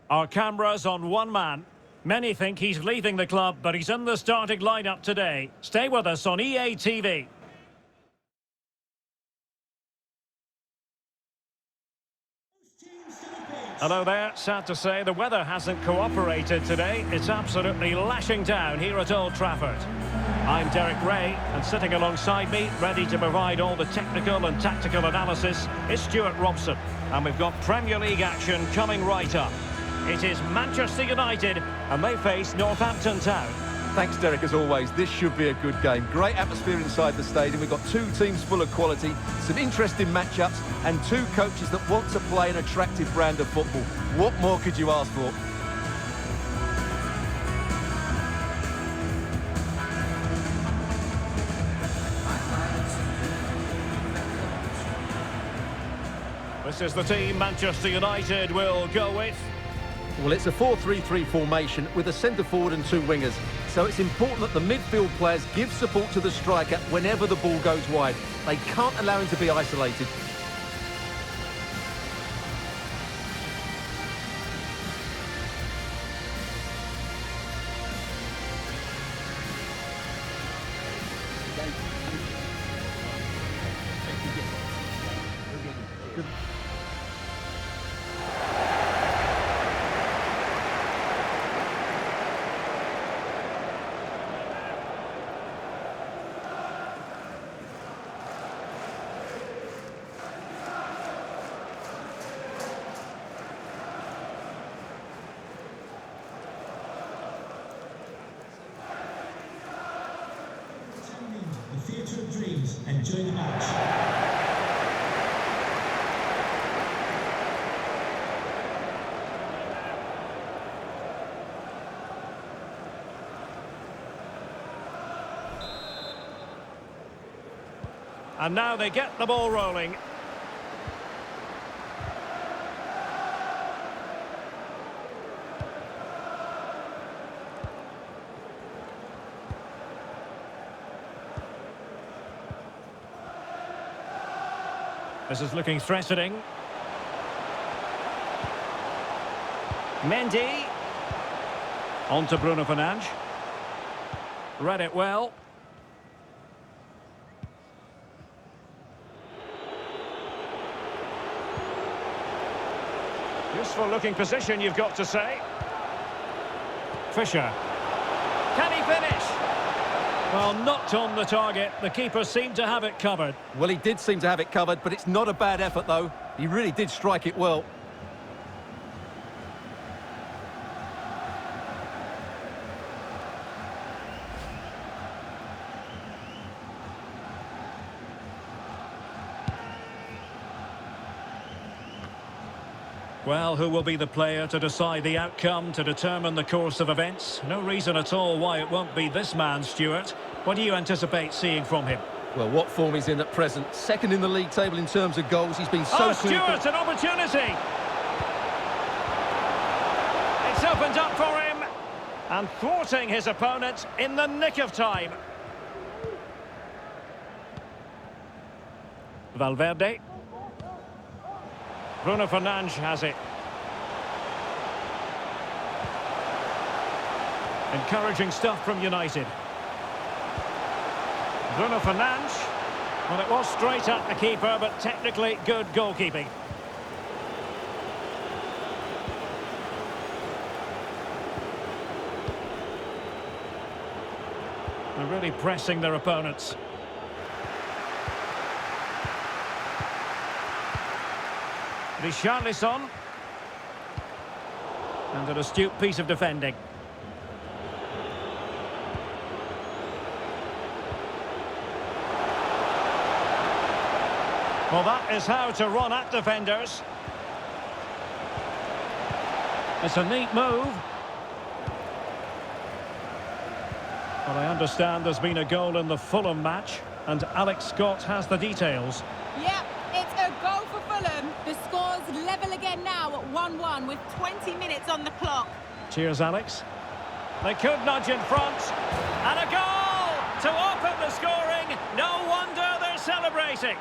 Our camera's on one man. Many think he's leaving the club, but he's in the starting lineup today. Stay with us on EA TV. Hello there. Sad to say the weather hasn't cooperated today. It's absolutely lashing down here at Old Trafford. I'm Derek Ray, and sitting alongside me, ready to provide all the technical and tactical analysis, is Stuart Robson. And we've got Premier League action coming right up. It is Manchester United, and they face Northampton Town. Thanks, Derek, as always. This should be a good game. Great atmosphere inside the stadium. We've got two teams full of quality, some interesting matchups, and two coaches that want to play an attractive brand of football. What more could you ask for? This is the team Manchester United will go with. Well, it's a 4-3-3 formation with a centre-forward and two wingers. So it's important that the midfield players give support to the striker whenever the ball goes wide. They can't allow him to be isolated. The theatre of dreams. Enjoy the match. And now they get the ball rolling. This is looking threatening. Mendy. On to Bruno Fernandes. Read it well. Useful looking position, you've got to say. Fisher. Can he finish? Well, not on the target. The keeper seemed to have it covered. Well, he did seem to have it covered, but it's not a bad effort, though. He really did strike it well. Well, who will be the player to decide the outcome, to determine the course of events? No reason at all why it won't be this man, Stuart. What do you anticipate seeing from him? Well, what form he's in at present. Second in the league table in terms of goals. He's been so Stuart, an opportunity! It's opened up for him, and thwarting his opponent in the nick of time. Valverde. Bruno Fernandes has it. Encouraging stuff from United. Bruno Fernandes. Well, it was straight at the keeper, but technically good goalkeeping. They're really pressing their opponents. Richarlison. And an astute piece of defending. Well, that is how to run at defenders. It's a neat move. Well, I understand there's been a goal in the Fulham match, and Alex Scott has the details. Yeah, it's a goal for Fulham. The score's level again now at 1-1 with 20 minutes on the clock. Cheers, Alex. They could nudge in front. And a goal to open the scoring. No wonder they're celebrating.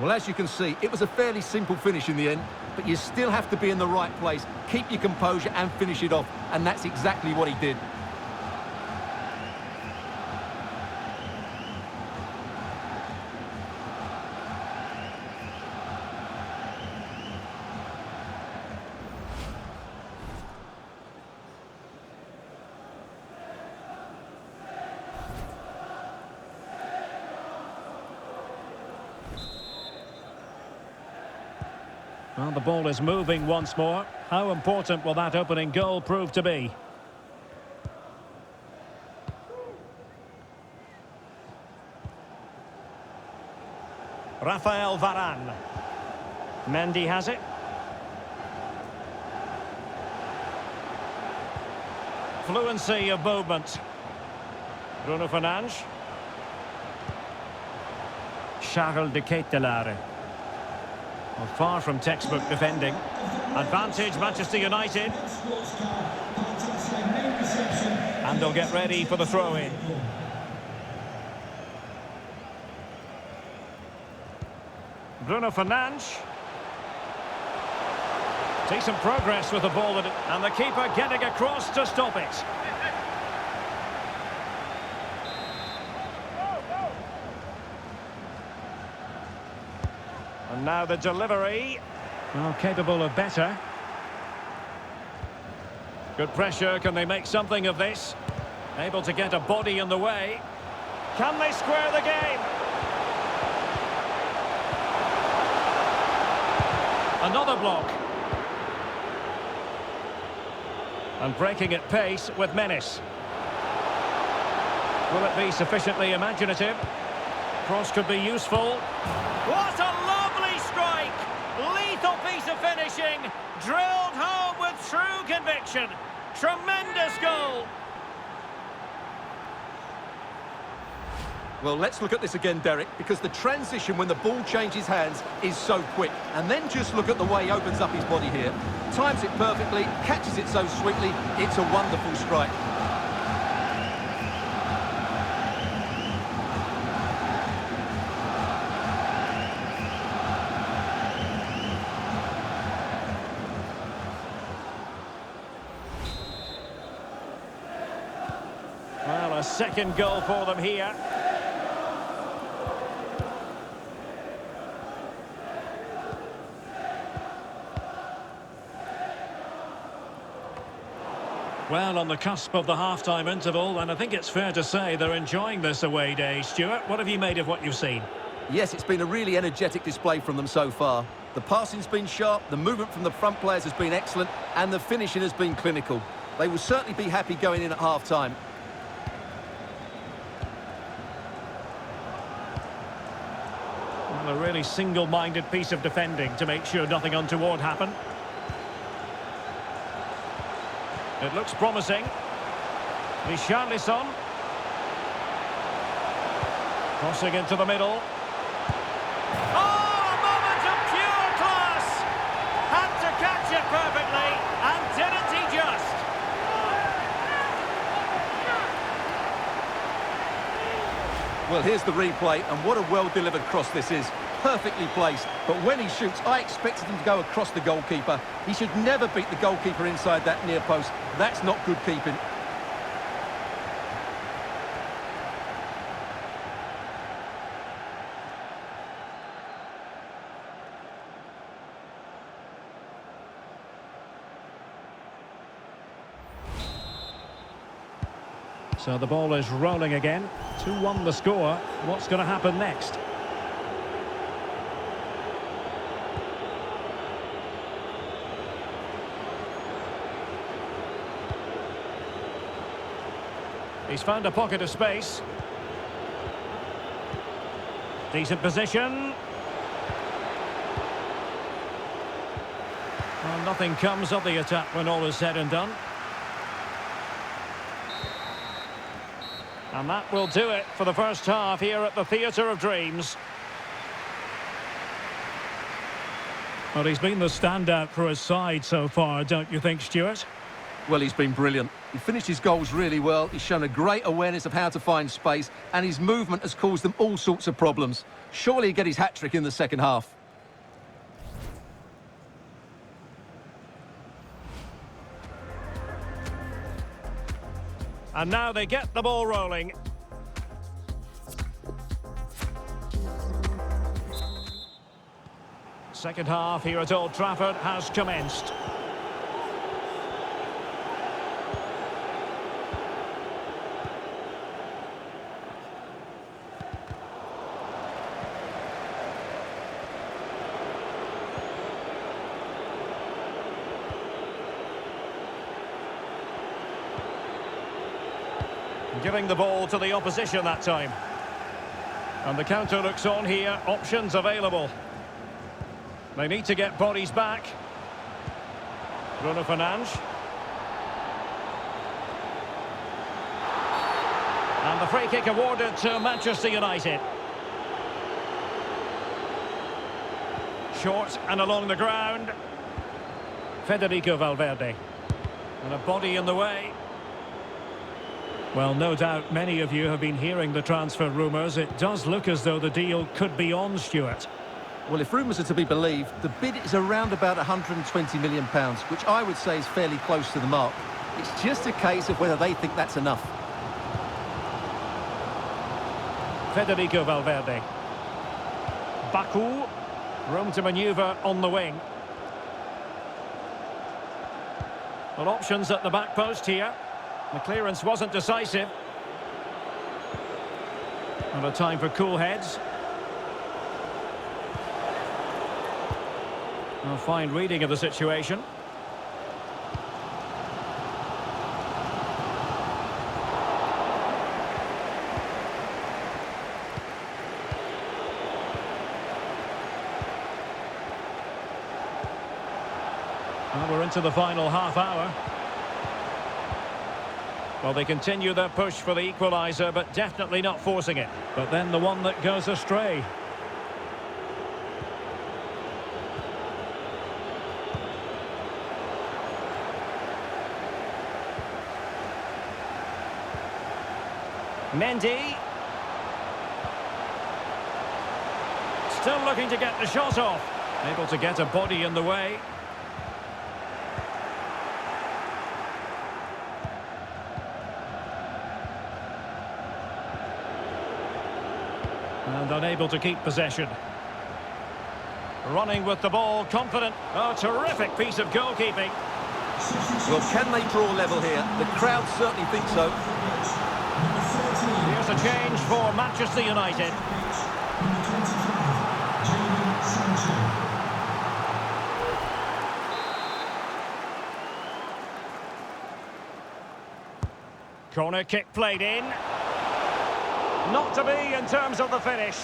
Well, as you can see, it was a fairly simple finish in the end, but you still have to be in the right place, keep your composure and finish it off, and that's exactly what he did. Well, the ball is moving once more. How important will that opening goal prove to be? Rafael Varane. Mendy has it. Fluency of movement. Bruno Fernandes. Charles de Ketelaere. Well, far from textbook defending. Advantage Manchester United. And they'll get ready for the throw-in. Bruno Fernandes. Decent progress with the ball, and the keeper getting across to stop it. And now the delivery. Well, capable of better. Good pressure. Can they make something of this? Able to get a body in the way. Can they square the game? Another block. And breaking at pace with menace. Will it be sufficiently imaginative? Cross could be useful. What a lovely strike! Lethal piece of finishing. Drilled home with true conviction. Tremendous goal. Well, let's look at this again, Derek, because the transition when the ball changes hands is so quick. And then just look at the way he opens up his body here. Times it perfectly, catches it so sweetly. It's a wonderful strike. Well, a second goal for them here. Well, on the cusp of the half-time interval, and I think it's fair to say they're enjoying this away day. Stuart, what have you made of what you've seen? Yes, it's been a really energetic display from them so far. The passing's been sharp, the movement from the front players has been excellent, and the finishing has been clinical. They will certainly be happy going in at half-time. Well, a really single-minded piece of defending to make sure nothing untoward happened. It looks promising. Richarlison. Crossing into the middle. Oh, a moment of pure class! Had to catch it perfectly, and didn't he just? Well, here's the replay, and what a well-delivered cross this is. Perfectly placed, but when he shoots, I expected him to go across the goalkeeper. He should never beat the goalkeeper inside that near post. That's not good keeping. So the ball is rolling again. 2-1 the score. What's going to happen next? He's found a pocket of space. Decent position. Well, nothing comes of the attack when all is said and done. And that will do it for the first half here at the Theatre of Dreams. Well, he's been the standout for his side so far, don't you think, Stuart? Well, he's been brilliant. He finished his goals really well. He's shown a great awareness of how to find space, and his movement has caused them all sorts of problems. Surely he'll get his hat-trick in the second half. And now they get the ball rolling. Second half here at Old Trafford has commenced. Giving the ball to the opposition that time. And the counter looks on here, options available. They need to get bodies back. Bruno Fernandes. And the free kick awarded to Manchester United. Short and along the ground. Federico Valverde. And a body in the way. Well, no doubt many of you have been hearing the transfer rumours. It does look as though the deal could be on, Stuart. Well, if rumours are to be believed, the bid is around about £120 million, which I would say is fairly close to the mark. It's just a case of whether they think that's enough. Federico Valverde. Baku. Room to manoeuvre on the wing. Well, options at the back post here. The clearance wasn't decisive. And a time for cool heads. A fine reading of the situation. Well, we're into the final half hour. Well, they continue their push for the equaliser, but definitely not forcing it. But then the one that goes astray. Mendy. Still looking to get the shot off. Able to get a body in the way. And unable to keep possession. Running with the ball, confident. Oh, terrific piece of goalkeeping. Well, can they draw level here? The crowd certainly think so. Here's a change for Manchester United. Corner kick played in. Not to be in terms of the finish.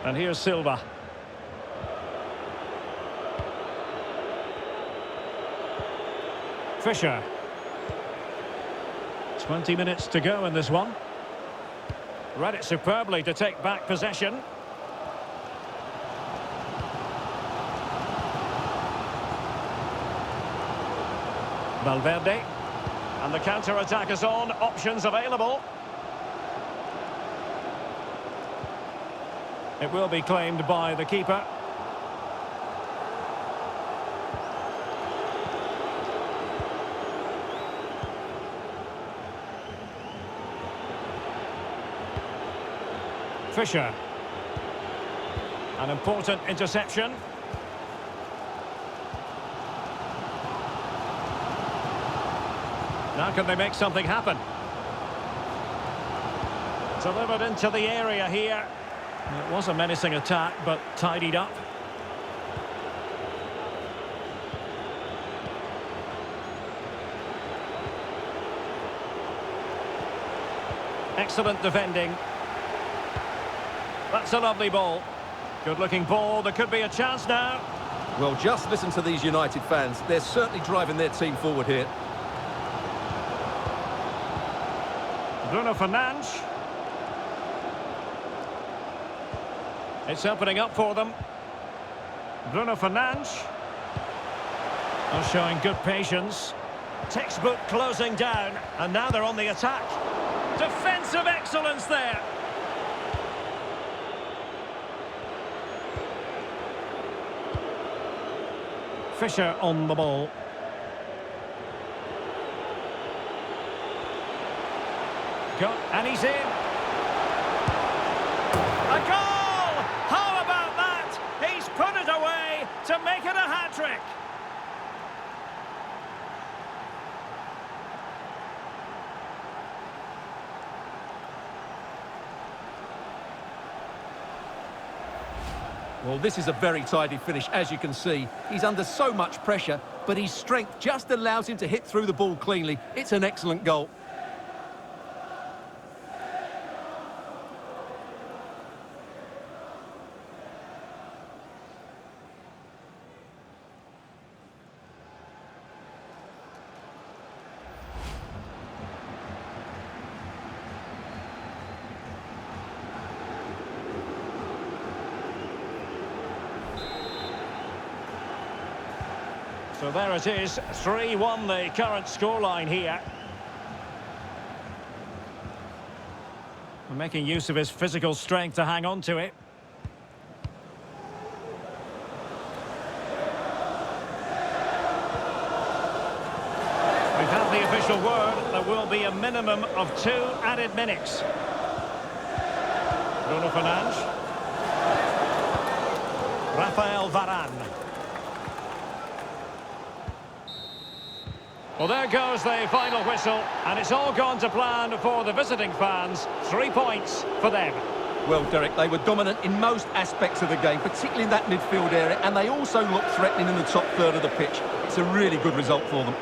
And here's Silva. Fisher. 20 minutes to go in this one. Read it superbly to take back possession. Valverde. And the counter-attack is on. Options available. It will be claimed by the keeper. Fisher. An important interception. Now can they make something happen? Delivered into the area here. It was a menacing attack, but tidied up. Excellent defending. That's a lovely ball. Good-looking ball. There could be a chance now. Well, just listen to these United fans. They're certainly driving their team forward here. Bruno Fernandes. It's opening up for them. Bruno Fernandes. Oh, showing good patience. Textbook closing down, and now they're on the attack. Defensive excellence there. Fisher on the ball. And he's in. A goal! How about that? He's put it away to make it a hat-trick. Well, this is a very tidy finish, as you can see. He's under so much pressure, but his strength just allows him to hit through the ball cleanly. It's an excellent goal. So there it is, 3-1 the current scoreline here. Making use of his physical strength to hang on to it. We've had the official word, there will be a minimum of 2 added minutes. Bruno Fernandes. Rafael Varane. Well, there goes the final whistle, and it's all gone to plan for the visiting fans. 3 points for them. Well, Derek, they were dominant in most aspects of the game, particularly in that midfield area, and they also looked threatening in the top third of the pitch. It's a really good result for them.